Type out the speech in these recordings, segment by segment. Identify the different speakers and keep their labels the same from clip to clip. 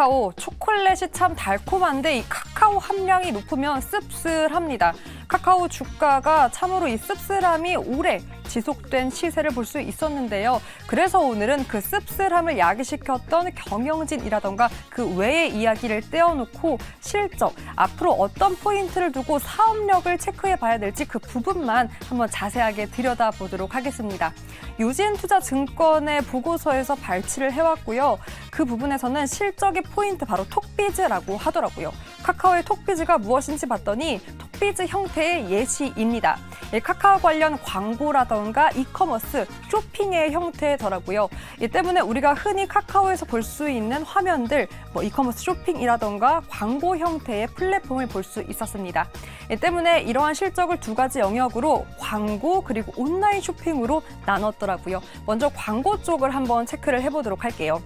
Speaker 1: 카카오, 초콜릿이 참 달콤한데 이 카카오 함량이 높으면 씁쓸합니다. 카카오 주가가 참으로 이 씁쓸함이 오래 지속된 시세를 볼 수 있었는데요. 그래서 오늘은 그 씁쓸함을 야기시켰던 경영진이라던가 그 외의 이야기를 떼어놓고 실적, 앞으로 어떤 포인트를 두고 사업력을 체크해 봐야 될지 그 부분만 한번 자세하게 들여다보도록 하겠습니다. 유진투자증권의 보고서에서 발치를 해왔고요. 그 부분에서는 실적의 포인트 바로 톡비즈라고 하더라고요. 카카오의 톡비즈가 무엇인지 봤더니 톡비즈 형태의 예시입니다. 카카오 관련 광고라던가 이커머스, 쇼핑의 형태더라고요. 이 때문에 우리가 흔히 카카오에서 볼 수 있는 화면들, 이커머스 쇼핑이라던가 광고 형태의 플랫폼을 볼 수 있었습니다. 이 때문에 이러한 실적을 두 가지 영역으로 광고 그리고 온라인 쇼핑으로 나눴더라고요. 먼저 광고 쪽을 한번 체크를 해보도록 할게요.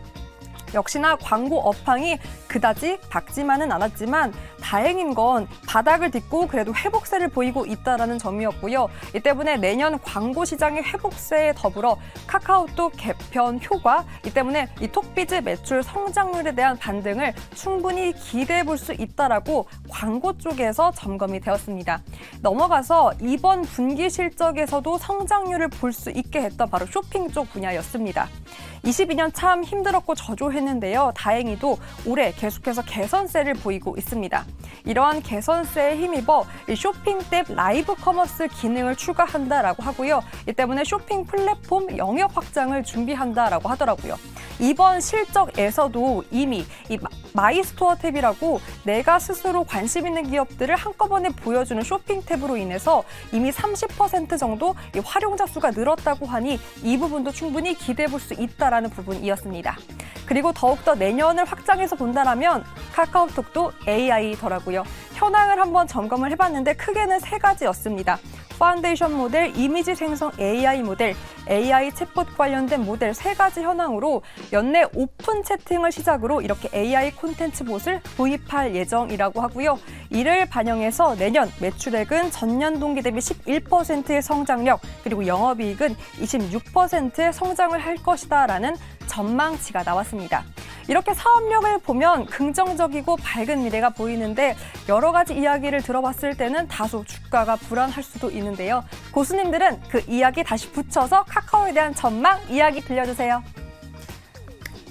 Speaker 1: 역시나 광고 업황이 그다지 밝지만은 않았지만 다행인 건 바닥을 딛고 그래도 회복세를 보이고 있다는 점이었고요. 이 때문에 내년 광고 시장의 회복세에 더불어 카카오톡 개편 효과, 이 때문에 이 톡비즈 매출 성장률에 대한 반등을 충분히 기대해 볼 수 있다라고 광고 쪽에서 점검이 되었습니다. 넘어가서 이번 분기 실적에서도 성장률을 볼 수 있게 했던 바로 쇼핑 쪽 분야였습니다. 22년 참 힘들었고 저조했는데요. 다행히도 올해 계속해서 개선세를 보이고 있습니다. 이러한 개선세에 힘입어 이 쇼핑 탭 라이브 커머스 기능을 추가한다라고 하고요. 이 때문에 쇼핑 플랫폼 영역 확장을 준비한다라고 하더라고요. 이번 실적에서도 이미 이 마이스토어 탭이라고 내가 스스로 관심 있는 기업들을 한꺼번에 보여주는 쇼핑 탭으로 인해서 이미 30% 정도 이 활용자 수가 늘었다고 하니 이 부분도 충분히 기대해 볼 수 있다라는 부분이었습니다. 그리고 더욱더 내년을 확장해서 본다면 카카오톡도 AI더라고요. 현황을 한번 점검을 해봤는데 크게는 세 가지였습니다. 파운데이션 모델, 이미지 생성 AI 모델, AI 챗봇 관련된 모델 세 가지 현황으로 연내 오픈 채팅을 시작으로 이렇게 AI 콘텐츠 봇을 도입할 예정이라고 하고요. 이를 반영해서 내년 매출액은 전년 동기 대비 11%의 성장력, 그리고 영업이익은 26%의 성장을 할 것이다라는 전망치가 나왔습니다. 이렇게 사업력을 보면 긍정적이고 밝은 미래가 보이는데 여러 가지 이야기를 들어봤을 때는 다소 주가가 불안할 수도 있는데요. 고수님들은 그 이야기 다시 붙여서 카카오에 대한 전망 이야기 들려주세요.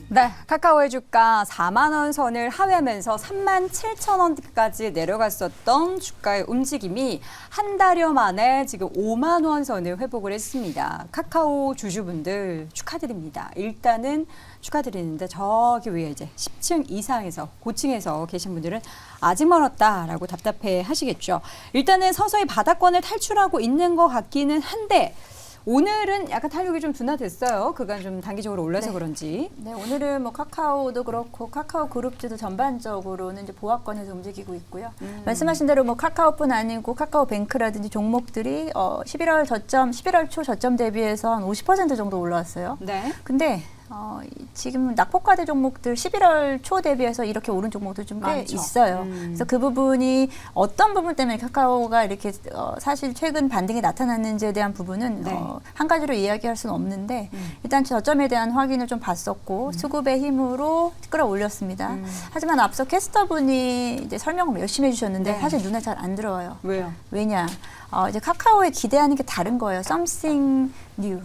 Speaker 2: 네, 카카오의 주가 4만 원 선을 하회하면서 3만 7천 원까지 내려갔었던 주가의 움직임이 한 달여 만에 지금 5만 원 선을 회복을 했습니다. 카카오 주주분들 축하드립니다. 일단은 축하드리는데 저기 위에 이제 10층 이상에서 고층에서 계신 분들은 아직 멀었다라고 답답해 하시겠죠. 일단은 서서히 바닥권을 탈출하고 있는 것 같기는 한데 오늘은 약간 탄력이 좀 둔화됐어요. 그간 좀 단기적으로 올라서 그런지.
Speaker 3: 네, 오늘은 뭐 카카오도 그렇고 카카오 그룹주도 전반적으로는 이제 보합권에서 움직이고 있고요. 말씀하신 대로 뭐 카카오뿐 아니고 카카오뱅크라든지 종목들이 11월 초 저점 대비해서 한 50% 정도 올라왔어요.
Speaker 2: 네.
Speaker 3: 근데 지금 낙폭과대 종목들 11월 초 대비해서 이렇게 오른 종목도 좀 꽤 있어요. 그래서 그 부분이 어떤 부분 때문에 카카오가 이렇게 사실 최근 반등이 나타났는지에 대한 부분은 한 가지로 이야기할 수는 없는데 일단 저점에 대한 확인을 좀 봤었고 수급의 힘으로 끌어올렸습니다. 하지만 앞서 캐스터분이 이제 설명을 열심히 해주셨는데 사실 눈에 잘 안 들어와요.
Speaker 2: 왜요?
Speaker 3: 왜냐? 이제 카카오에 기대하는 게 다른 거예요. Something new.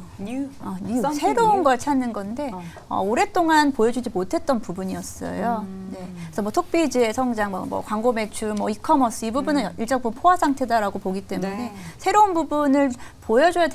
Speaker 3: 새로운 걸 찾는 건데 오랫동안 보여주지 못했던 부분이었어요. 네. 그래서 뭐 톡비즈의 성장, 뭐 광고 매출, 뭐 이커머스 이 부분은 일정 부분 포화 상태다라고 보기 때문에 새로운 부분을 보여줘야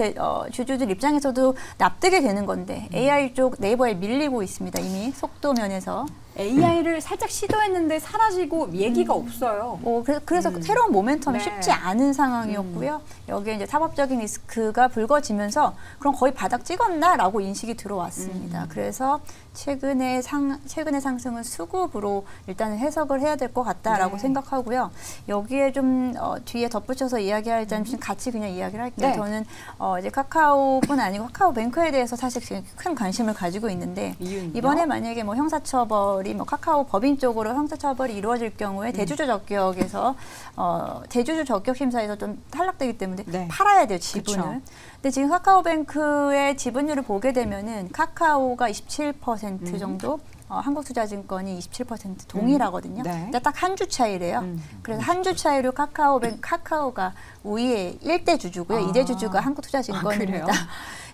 Speaker 3: 주주들 입장에서도 납득이 되는 건데 AI 쪽 네이버에 밀리고 있습니다. 이미 속도 면에서.
Speaker 2: AI를 살짝 시도했는데 사라지고 얘기가 없어요.
Speaker 3: 그래서 새로운 모멘텀이 쉽지 않은 상황이었고요. 여기에 이제 사법적인 리스크가 불거지면서 그럼 거의 바닥 찍었나라고 인식이 들어왔습니다. 그래서 최근의 상승은 수급으로 일단은 해석을 해야 될 것 같다라고 생각하고요. 여기에 좀 뒤에 덧붙여서 이야기하자면 같이 그냥 이야기를 할게요. 저는 이제 카카오뿐 아니고 카카오뱅크에 대해서 사실 큰 관심을 가지고 있는데 이번에 만약에 뭐 형사처벌이 뭐 카카오 법인 쪽으로 형사처벌이 이루어질 경우에 대주주 적격에서 대주주 적격 심사에서 좀 탈락되기 때문에 팔아야 돼요, 지분을. 그쵸. 근데 지금 카카오뱅크의 지분율을 보게 되면은 카카오가 27% 정도, 한국투자증권이 27% 동일하거든요.
Speaker 2: 네.
Speaker 3: 근데 딱 한 주 차이래요. 그래서 한 주 차이로 카카오가 우위에 1대 주주고요.
Speaker 2: 아.
Speaker 3: 2대 주주가
Speaker 2: 아,
Speaker 3: 한국투자증권입니다.
Speaker 2: 그래요?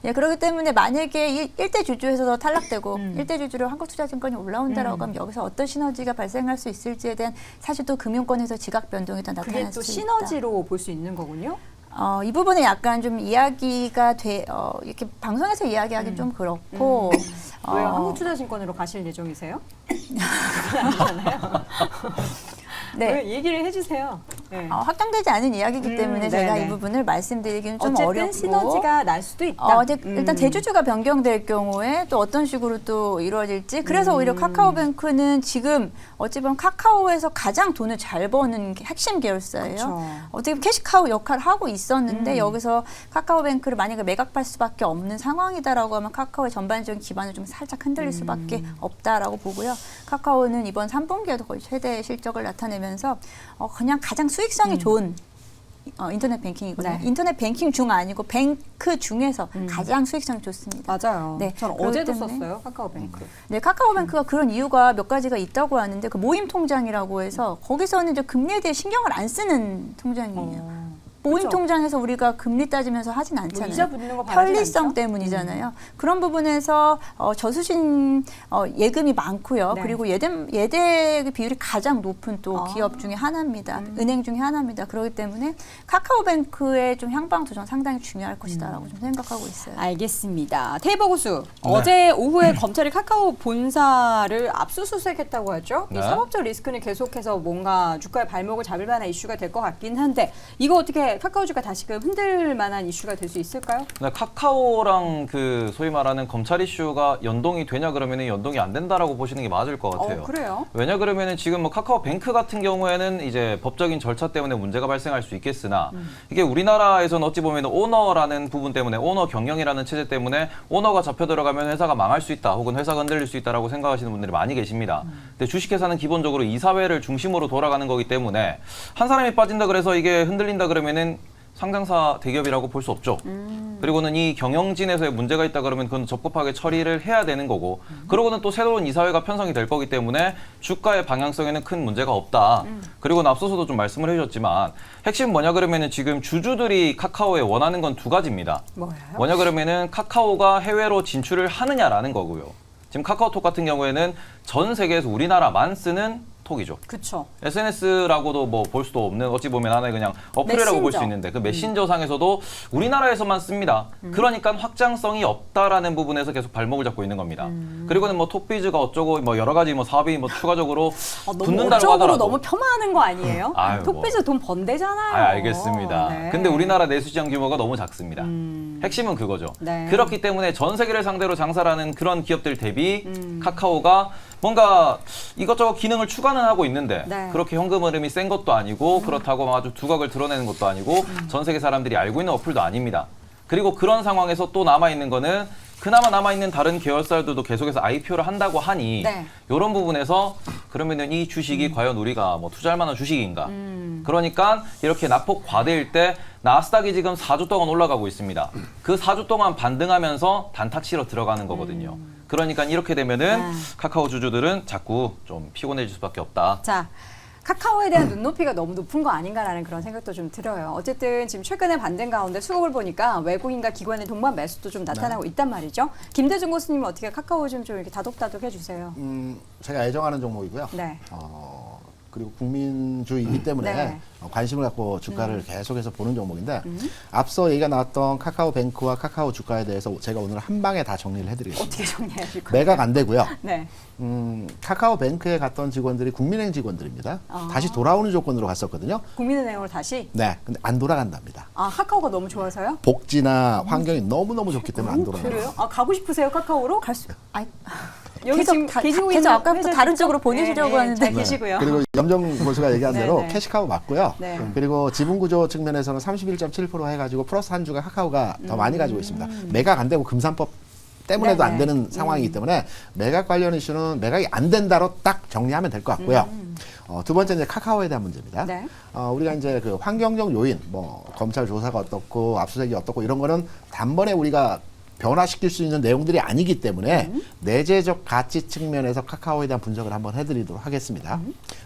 Speaker 3: 예, 그렇기 때문에 만약에 1대 주주에서 탈락되고 1대 주주로 한국투자증권이 올라온다라고 하면 여기서 어떤 시너지가 발생할 수 있을지에 대한 사실 또 금융권에서 지각 변동이 더 나타날
Speaker 2: 그게 또
Speaker 3: 수 있다.
Speaker 2: 시너지로 볼 수 있는 거군요.
Speaker 3: 이 부분에 약간 좀 이야기가 이렇게 방송에서 이야기하기 좀 그렇고.
Speaker 2: 왜요? 한국투자증권으로 가실 예정이세요?
Speaker 3: 네.
Speaker 2: 왜 얘기를 해주세요. 네.
Speaker 3: 확정되지 않은 이야기이기 때문에 제가
Speaker 2: 네네.
Speaker 3: 이 부분을 말씀드리기는 좀
Speaker 2: 어쨌든
Speaker 3: 어렵고.
Speaker 2: 시너지가 날 수도 있다.
Speaker 3: 일단 대주주가 변경될 경우에 또 어떤 식으로 또 이루어질지. 그래서 오히려 카카오뱅크는 지금 어찌 보면 카카오에서 가장 돈을 잘 버는 핵심 계열사예요.
Speaker 2: 그쵸.
Speaker 3: 어떻게 보면 캐시카우 역할을 하고 있었는데 여기서 카카오뱅크를 만약에 매각할 수밖에 없는 상황이다라고 하면 카카오의 전반적인 기반을 좀 살짝 흔들릴 수밖에 없다라고 보고요. 카카오는 이번 3분기에도 거의 최대 실적을 나타내면서 그냥 가장 수익성이 좋은 인터넷 뱅킹이거든요.
Speaker 2: 네.
Speaker 3: 인터넷 뱅킹 중 아니고 뱅크 중에서 가장 수익성이 좋습니다.
Speaker 2: 맞아요.
Speaker 3: 네,
Speaker 2: 저는
Speaker 3: 그렇기
Speaker 2: 어제도
Speaker 3: 때문에
Speaker 2: 썼어요. 카카오뱅크.
Speaker 3: 네, 카카오뱅크가 그런 이유가 몇 가지가 있다고 하는데 그 모임 통장이라고 해서 거기서는 이제 금리에 대해 신경을 안 쓰는 통장이에요. 모임
Speaker 2: 그쵸.
Speaker 3: 통장에서 우리가 금리 따지면서 하진 않잖아요.
Speaker 2: 이자 붙는 거 바라진
Speaker 3: 편리성
Speaker 2: 않죠?
Speaker 3: 때문이잖아요. 그런 부분에서 저수신 예금이 많고요.
Speaker 2: 네.
Speaker 3: 그리고 예대 비율이 가장 높은 또
Speaker 2: 아.
Speaker 3: 기업 중에 하나입니다. 은행 중에 하나입니다. 그렇기 때문에 카카오뱅크의 좀 향방 도전 상당히 중요할 것이다라고 좀 생각하고 있어요.
Speaker 2: 알겠습니다. 테이버 고수, 어제 오후에 검찰이 카카오 본사를 압수수색했다고 하죠. 이
Speaker 4: 네.
Speaker 2: 사법적 리스크는 계속해서 뭔가 주가의 발목을 잡을 만한 이슈가 될 것 같긴 한데 이거 어떻게 카카오 주가 다시금 흔들 만한 이슈가 될 수 있을까요?
Speaker 4: 네, 카카오랑 그 소위 말하는 검찰 이슈가 연동이 되냐 그러면 연동이 안 된다라고 보시는 게 맞을 것 같아요.
Speaker 2: 그래요?
Speaker 4: 왜냐 그러면은 지금 뭐 카카오뱅크 같은 경우에는 이제 법적인 절차 때문에 문제가 발생할 수 있겠으나 이게 우리나라에서는 어찌 보면 오너라는 부분 때문에 오너 경영이라는 체제 때문에 오너가 잡혀 들어가면 회사가 망할 수 있다 혹은 회사가 흔들릴 수 있다라고 생각하시는 분들이 많이 계십니다. 근데 주식회사는 기본적으로 이사회를 중심으로 돌아가는 거기 때문에 한 사람이 빠진다 그래서 이게 흔들린다 그러면은 상장사 대기업이라고 볼 수 없죠. 그리고는 이 경영진에서의 문제가 있다 그러면 그건 적법하게 처리를 해야 되는 거고 그러고는 또 새로운 이사회가 편성이 될 거기 때문에 주가의 방향성에는 큰 문제가 없다. 그리고 앞서서도 좀 말씀을 해주셨지만 핵심 뭐냐 그러면은 지금 주주들이 카카오에 원하는 건 두 가지입니다. 뭐냐 그러면은 카카오가 해외로 진출을 하느냐라는 거고요. 지금 카카오톡 같은 경우에는 전 세계에서 우리나라만 쓰는 톡이죠.
Speaker 2: 그렇죠.
Speaker 4: SNS라고도 뭐 볼 수도 없는 어찌 보면 하나의 그냥 어플이라고 볼 수
Speaker 2: 메신저.
Speaker 4: 있는데 그 메신저 상에서도 우리나라에서만 씁니다. 그러니까 확장성이 없다라는 부분에서 계속 발목을 잡고 있는 겁니다. 그리고는 뭐 톡비즈가 어쩌고 뭐 여러 가지 뭐 사업이 뭐 추가적으로 붙는다고
Speaker 2: 어적으로
Speaker 4: 하더라도
Speaker 2: 너무 폄하하는 거 아니에요?
Speaker 4: 아유,
Speaker 2: 톡비즈 돈 번대잖아요.
Speaker 4: 알겠습니다.
Speaker 2: 네.
Speaker 4: 근데 우리나라 내수시장 규모가 너무 작습니다. 핵심은 그거죠.
Speaker 2: 네.
Speaker 4: 그렇기 때문에 전 세계를 상대로 장사하는 그런 기업들 대비 카카오가 뭔가 이것저것 기능을 추가는 하고 있는데
Speaker 2: 네.
Speaker 4: 그렇게 현금 흐름이 센 것도 아니고 그렇다고 막 아주 두각을 드러내는 것도 아니고 전 세계 사람들이 알고 있는 어플도 아닙니다. 그리고 그런 상황에서 또 남아있는 거는 그나마 남아있는 다른 계열사들도 계속해서 IPO를 한다고 하니
Speaker 2: 네.
Speaker 4: 이런 부분에서 그러면은 이 주식이 과연 우리가 뭐 투자할 만한 주식인가? 그러니까 이렇게 낙폭 과대일 때 나스닥이 지금 4주 동안 올라가고 있습니다. 그 4주 동안 반등하면서 단타 치러 들어가는 거거든요. 그러니까 이렇게 되면은 카카오 주주들은 자꾸 좀 피곤해질 수밖에 없다.
Speaker 2: 자, 카카오에 대한 눈높이가 너무 높은 거 아닌가라는 그런 생각도 좀 들어요. 어쨌든 지금 최근에 반등 가운데 수급을 보니까 외국인과 기관의 동반 매수도 좀 나타나고 있단 말이죠. 김대중 교수님은 어떻게 카카오 좀 이렇게 다독다독 해주세요.
Speaker 5: 제가 애정하는 종목이고요.
Speaker 2: 네.
Speaker 5: 그리고 국민주의이기 때문에
Speaker 2: 네.
Speaker 5: 관심을 갖고 주가를 계속해서 보는 종목인데 앞서 얘기가 나왔던 카카오뱅크와 카카오 주가에 대해서 제가 오늘 한 방에 다 정리를 해드리겠습니다.
Speaker 2: 어떻게 정리하실 거예요?
Speaker 5: 매각 안 되고요.
Speaker 2: 네.
Speaker 5: 카카오뱅크에 갔던 직원들이 국민은행 직원들입니다. 다시 돌아오는 조건으로 갔었거든요.
Speaker 2: 국민은행으로 다시?
Speaker 5: 네, 근데 안 돌아간답니다.
Speaker 2: 아, 카카오가 너무 좋아서요?
Speaker 5: 복지나 환경이 너무너무 좋기 때문에 안 돌아가요.
Speaker 2: 그래요? 아, 가고 싶으세요, 카카오로?
Speaker 3: 갈 수, 아이,
Speaker 2: 여기 지금 계시고 있는
Speaker 3: 아까부터 다른 쪽으로 보내시려고 하는데.
Speaker 2: 잘 계시고요.
Speaker 5: 그리고 염정 교수가 얘기한
Speaker 2: 네,
Speaker 5: 대로
Speaker 2: 네.
Speaker 5: 캐시카우 맞고요.
Speaker 2: 네.
Speaker 5: 그리고 지분구조 측면에서는 31.7% 해가지고 플러스 한 주가 카카오가 더 많이 가지고 있습니다. 매각 안 되고 금산법 때문에도
Speaker 2: 네,
Speaker 5: 안
Speaker 2: 네.
Speaker 5: 되는 상황이기 때문에 매각 관련 이슈는 매각이 안 된다로 딱 정리하면 될 것 같고요. 두 번째 이제 카카오에 대한 문제입니다.
Speaker 2: 네.
Speaker 5: 우리가 이제 그 환경적 요인, 뭐 검찰 조사가 어떻고 압수수색이 어떻고 이런 거는 단번에 우리가 변화시킬 수 있는 내용들이 아니기 때문에 내재적 가치 측면에서 카카오에 대한 분석을 한번 해드리도록 하겠습니다.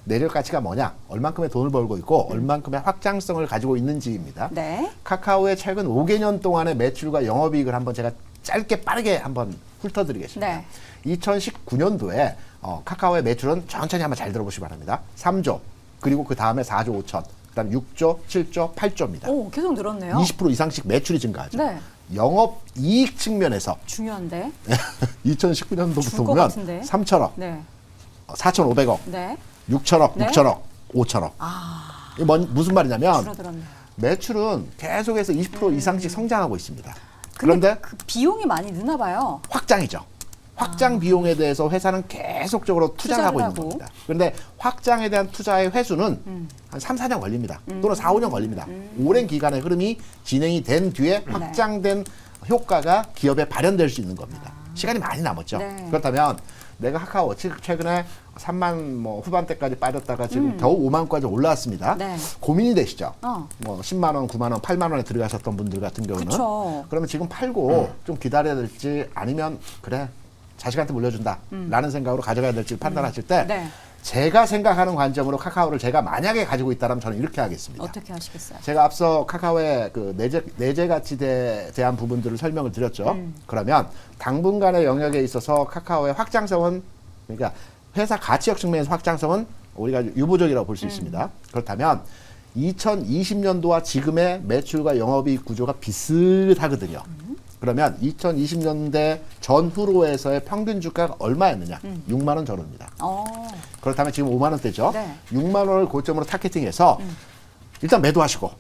Speaker 5: 내재적 가치가 뭐냐? 얼만큼의 돈을 벌고 있고 얼만큼의 확장성을 가지고 있는지입니다.
Speaker 2: 네.
Speaker 5: 카카오의 최근 5개년 동안의 매출과 영업이익을 한번 제가 짧게 빠르게 한번 훑어드리겠습니다.
Speaker 2: 네.
Speaker 5: 2019년도에 카카오의 매출은 천천히 한번 잘 들어보시기 바랍니다. 3조, 그리고 그 다음에 4조 5천, 그 다음 6조, 7조, 8조입니다.
Speaker 2: 오, 계속 늘었네요.
Speaker 5: 20% 이상씩 매출이 증가하죠.
Speaker 2: 네.
Speaker 5: 영업이익 측면에서
Speaker 2: 중요한데.
Speaker 5: 2019년도부터
Speaker 2: 줄것
Speaker 5: 보면
Speaker 2: 같은데.
Speaker 5: 3천억,
Speaker 2: 네.
Speaker 5: 4,500억,
Speaker 2: 네.
Speaker 5: 6천억,
Speaker 2: 네.
Speaker 5: 6천억, 5천억. 이게 무슨 말이냐면
Speaker 2: 줄어들었네요.
Speaker 5: 매출은 계속해서 20% 이상씩 성장하고 있습니다.
Speaker 2: 근데
Speaker 5: 그런데
Speaker 2: 그 비용이 많이 느나 봐요.
Speaker 5: 확장이죠. 확장 비용에 대해서 회사는 계속적으로 투자를 하고 있는
Speaker 2: 투자를 하고.
Speaker 5: 겁니다. 그런데 확장에 대한 투자의 회수는 한 3, 4년 걸립니다. 또는 4, 5년 걸립니다. 오랜 기간의 흐름이 진행이 된 뒤에 확장된 효과가 기업에 발현될 수 있는 겁니다. 시간이 많이 남았죠.
Speaker 2: 네.
Speaker 5: 그렇다면 내가 카카오 최근에 3만 후반대까지 빠졌다가 지금 겨우 5만까지 올라왔습니다.
Speaker 2: 네.
Speaker 5: 고민이 되시죠?
Speaker 2: 어.
Speaker 5: 뭐 10만 원, 9만 원, 8만 원에 들어가셨던 분들 같은 경우는
Speaker 2: 그쵸.
Speaker 5: 그러면 지금 팔고 좀 기다려야 될지 아니면 그래 자식한테 물려준다 라는 생각으로 가져가야 될지 판단하실 때
Speaker 2: 네.
Speaker 5: 제가 생각하는 관점으로 카카오를 제가 만약에 가지고 있다면 저는 이렇게 하겠습니다.
Speaker 2: 어떻게 하시겠어요?
Speaker 5: 제가 앞서 카카오의 그 내재 가치에 대한 부분들을 설명을 드렸죠. 그러면 당분간의 영역에 있어서 카카오의 확장성은 그러니까 회사 가치적 측면에서 확장성은 우리가 유보적이라고 볼 수 있습니다. 그렇다면 2020년도와 지금의 매출과 영업이익 구조가 비슷하거든요. 그러면 2020년대 전후로에서의 평균 주가가 얼마였느냐? 6만 원 전후입니다. 그렇다면 지금 5만 원대죠.
Speaker 2: 네.
Speaker 5: 6만 원을 고점으로 타겟팅해서 일단 매도하시고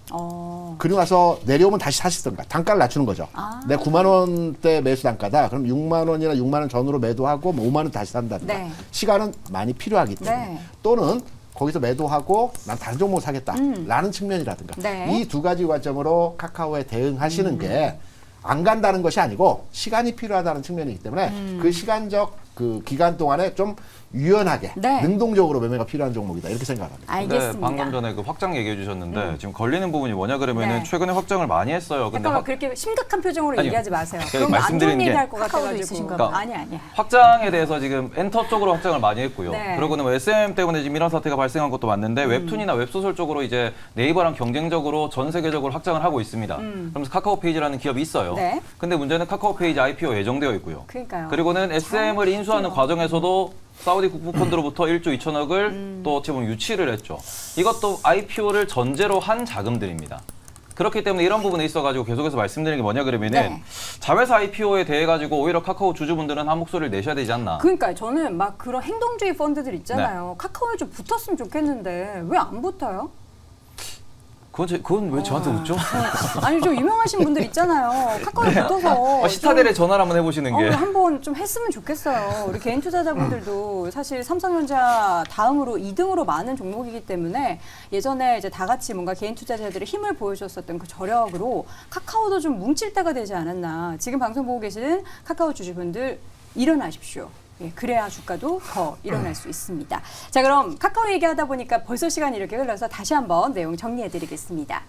Speaker 5: 그리고 나서 내려오면 다시 사시던가 단가를 낮추는 거죠. 내 9만 원대 매수 단가다. 그럼 6만 원이나 6만 원 전후로 매도하고 뭐 5만 원 다시 산다든가.
Speaker 2: 네.
Speaker 5: 시간은 많이 필요하기 때문에
Speaker 2: 네.
Speaker 5: 또는 거기서 매도하고 난 다른 종목 사겠다라는 측면이라든가
Speaker 2: 네.
Speaker 5: 이 두 가지 관점으로 카카오에 대응하시는 게 안 간다는 것이 아니고 시간이 필요하다는 측면이기 때문에 그 시간적 그 기간 동안에 좀 유연하게
Speaker 2: 네.
Speaker 5: 능동적으로 매매가 필요한 종목이다 이렇게 생각합니다.
Speaker 4: 근데
Speaker 2: 알겠습니다.
Speaker 4: 방금 전에 그 확장 얘기해 주셨는데 지금 걸리는 부분이 뭐냐 그러면은
Speaker 2: 네.
Speaker 4: 최근에 확장을 많이 했어요. 근데
Speaker 2: 잠깐만 그렇게 심각한 표정으로
Speaker 4: 아니요.
Speaker 2: 얘기하지 마세요.
Speaker 4: 제가
Speaker 2: 그럼 안
Speaker 4: 말씀드리는
Speaker 2: 좋은
Speaker 4: 게
Speaker 2: 얘기할 것
Speaker 3: 카카오도
Speaker 2: 같아가지고.
Speaker 3: 있으신가
Speaker 4: 봐요.
Speaker 2: 아니.
Speaker 4: 확장에 대해서 지금 엔터 쪽으로 확장을 많이 했고요.
Speaker 2: 네.
Speaker 4: 그러고는 뭐 SM 때문에 지금 이런 사태가 발생한 것도 맞는데 웹툰이나 웹소설 쪽으로 이제 네이버랑 경쟁적으로 전 세계적으로 확장을 하고 있습니다. 그러면서 카카오 페이지라는 기업이 있어요.
Speaker 2: 네.
Speaker 4: 근데 문제는 카카오 페이지 IPO 예정되어 있고요.
Speaker 2: 그러니까요.
Speaker 4: 그리고는 SM을 인수하는 과정에서도 사우디 국부펀드로부터 1조 2천억을 또 어찌 보면 유치를 했죠. 이것도 IPO를 전제로 한 자금들입니다. 그렇기 때문에 이런 부분에 있어가지고 계속해서 말씀드리는 게 뭐냐 그러면은
Speaker 2: 네.
Speaker 4: 자회사 IPO에 대해 가지고 오히려 카카오 주주분들은 한 목소리를 내셔야 되지 않나.
Speaker 2: 그러니까 저는 막 그런 행동주의 펀드들 있잖아요.
Speaker 4: 네.
Speaker 2: 카카오에 좀 붙었으면 좋겠는데 왜 안 붙어요?
Speaker 4: 그건 왜 저한테 웃죠?
Speaker 2: 아니 좀 유명하신 분들 있잖아요. 카카오에 붙어서
Speaker 4: 시타델에 전화를 한번 해보시는 게.
Speaker 2: 한번 좀 했으면 좋겠어요. 우리 개인 투자자분들도 사실 삼성전자 다음으로 2등으로 많은 종목이기 때문에 예전에 이제 다 같이 뭔가 개인 투자자들의 힘을 보여줬었던 그 저력으로 카카오도 좀 뭉칠 때가 되지 않았나. 지금 방송 보고 계시는 카카오 주주분들 일어나십시오. 예, 그래야 주가도 더 일어날 수 있습니다. 자, 그럼 카카오 얘기하다 보니까 벌써 시간이 이렇게 흘러서 다시 한번 내용 정리해드리겠습니다.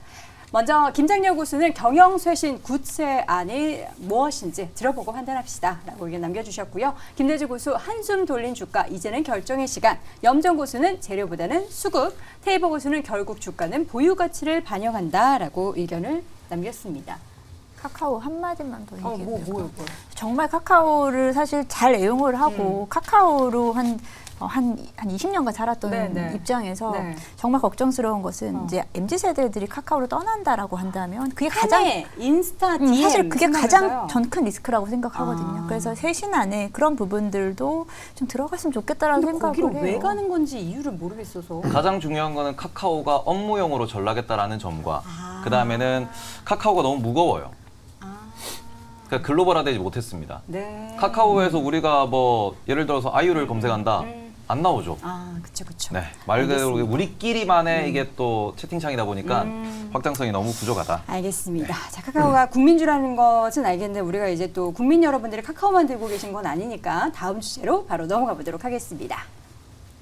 Speaker 2: 먼저 김장렬 교수는 경영쇄신 구체안이 무엇인지 들어보고 판단합시다 라고 의견 남겨주셨고요. 김대주 고수 한숨 돌린 주가 이제는 결정의 시간. 염정 고수는 재료보다는 수급. 테이버 고수는 결국 주가는 보유 가치를 반영한다 라고 의견을 남겼습니다.
Speaker 3: 카카오 한마디만 더 얘기해도 될까요?
Speaker 2: 뭐요?
Speaker 3: 정말 카카오를 사실 잘 애용을 하고 카카오로 한 20년간 살았던
Speaker 2: 네.
Speaker 3: 입장에서
Speaker 2: 네.
Speaker 3: 정말 걱정스러운 것은 이제 MZ세대들이 카카오를 떠난다라고 한다면 그게 가장
Speaker 2: 가장 인스타 DM
Speaker 3: 사실 그게 가장
Speaker 2: 생각해서요.
Speaker 3: 전 큰 리스크라고 생각하거든요. 그래서 쇄신 안에 그런 부분들도 좀 들어갔으면 좋겠다라는
Speaker 2: 근데
Speaker 3: 생각을
Speaker 2: 거기를
Speaker 3: 해요.
Speaker 2: 왜 가는 건지 이유를 모르겠어서.
Speaker 4: 가장 중요한 거는 카카오가 업무용으로 전락했다라는 점과 그 다음에는 카카오가 너무 무거워요. 그러니까 글로벌화되지 못했습니다.
Speaker 2: 네.
Speaker 4: 카카오에서 우리가 뭐 예를 들어서 아이유를 검색한다. 안 나오죠.
Speaker 2: 그쵸.
Speaker 4: 네, 말 그대로 우리끼리만의 이게 또 채팅창이다 보니까 확장성이 너무 부족하다.
Speaker 2: 알겠습니다. 자, 카카오가 국민주라는 것은 알겠는데 우리가 이제 또 국민 여러분들이 카카오만 들고 계신 건 아니니까 다음 주제로 바로 넘어가 보도록 하겠습니다.